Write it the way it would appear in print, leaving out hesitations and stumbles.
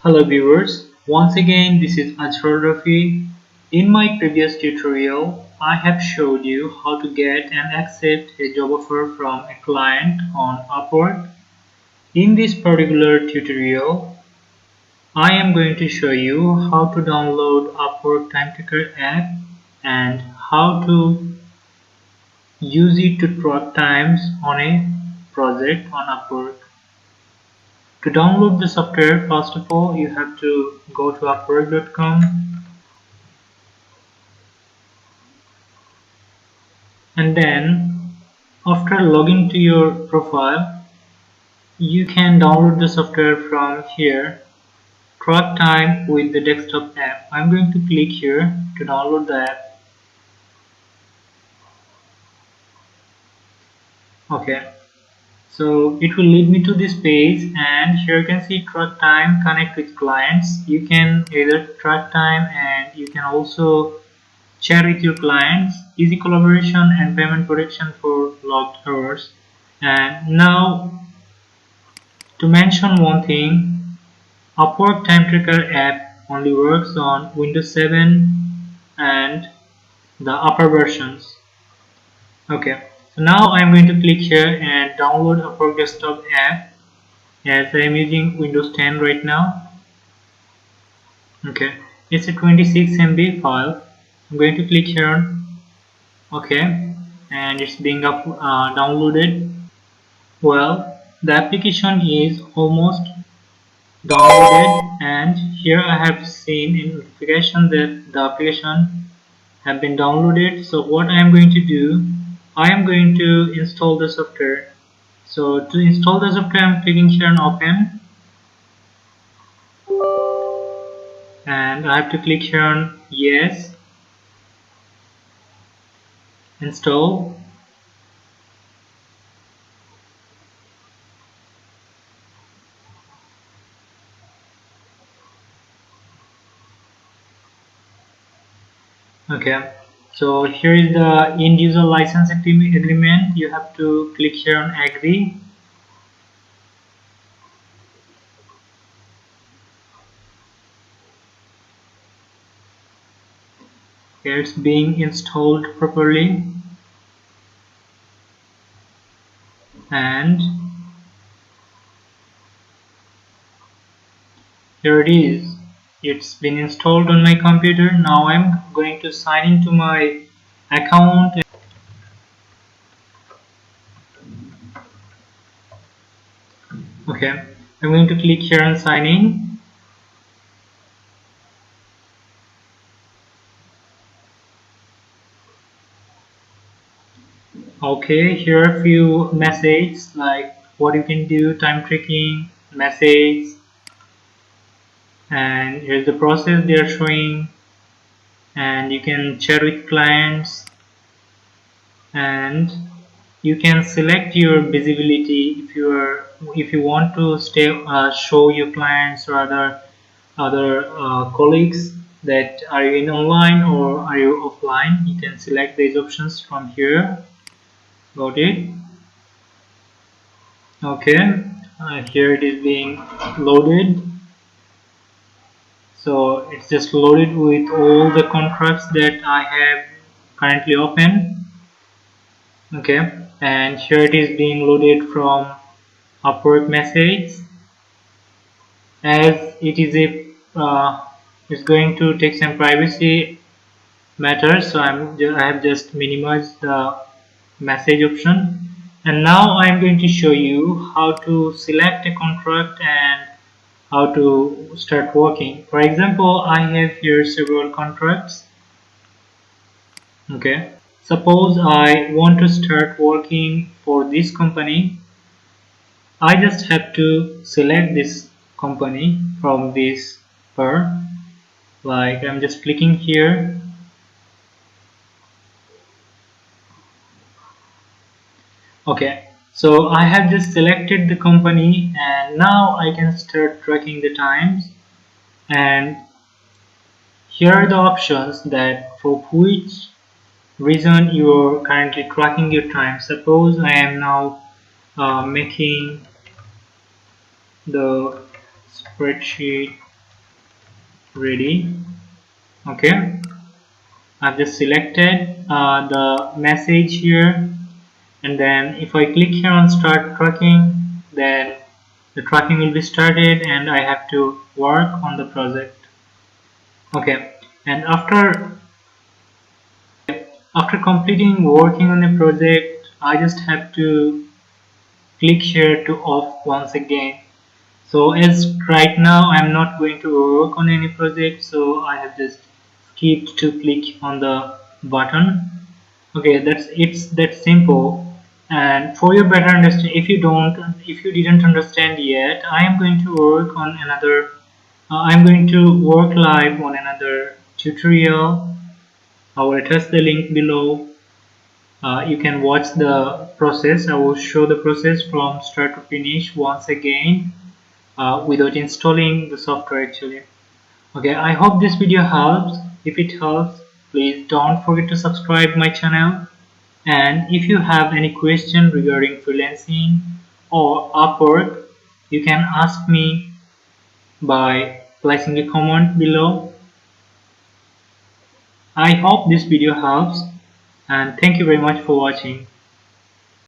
Hello viewers, once again this is Ajral Rafi. In my previous tutorial, I have showed you how to get and accept a job offer from a client on Upwork. In this particular tutorial, I am going to show you how to download Upwork Time Tracker app and how to use it to track times on a project on Upwork. To download the software, first of all, you have to go to upwork.com and then after logging to your profile, you can download the software from here. Track time with the desktop app. I'm going to click here to download the app. Okay. So it will lead me to this page, and here you can see track time, connect with clients. You can either track time and you can also chat with your clients, easy collaboration and payment protection for logged hours. And now to mention one thing, Upwork Time Tracker app only works on Windows 7 and the upper versions. Okay, so now I'm going to click here and download Upwork desktop app as I'm using Windows 10 right now. Okay, it's a 26 MB file. I'm going to click here on OK, and it's being downloaded. Well, the application is almost downloaded, and here I have seen in notification that the application have been downloaded. So what I am going to do, I am going to install the software. So to install the software, I am clicking here on open, and I have to click here on yes, install. Okay, so here is the end user license agreement. You have to click here on agree. Okay, it's being installed properly, and here it is. It's been installed on my computer. Now I'm going to sign into my account. Okay, I'm going to click here on sign in. Okay, here are a few messages like what you can do, time tracking, message, and here's the process they are showing, and you can chat with clients, and you can select your visibility if you want to show your clients or other colleagues that are you in online or are you offline. You can select these options from here. Got it? Okay, here it is being loaded. So it's just loaded with all the contracts that I have currently open. Okay, and here it is being loaded from Upwork message. As it is it's going to take some privacy matters, so I have just minimized the message option. And now I'm going to show you how to select a contract and how to start working. For example, I have here several contracts. Okay, suppose I want to start working for this company. I just have to select this company from this bar. Like I'm just clicking here. Okay, so I have just selected the company, and now I can start tracking the times. And here are the options that for which reason you are currently tracking your time. Suppose I am now making the spreadsheet ready. Okay, I've just selected the message here, and then if I click here on start tracking, then the tracking will be started and I have to work on the project. Okay, and after completing working on a project, I just have to click here to off once again. So as right now I'm not going to work on any project, so I have just skipped to click on the button. Okay, it's that simple. And for your better understanding, if you didn't understand yet, I am going to work on another. I'm going to work live on another tutorial. I will attach the link below. You can watch the process. I will show the process from start to finish once again without installing the software actually. Okay, I hope this video helps. If it helps, please don't forget to subscribe my channel. And if you have any question regarding freelancing or Upwork, you can ask me by placing a comment below. I hope this video helps and thank you very much for watching.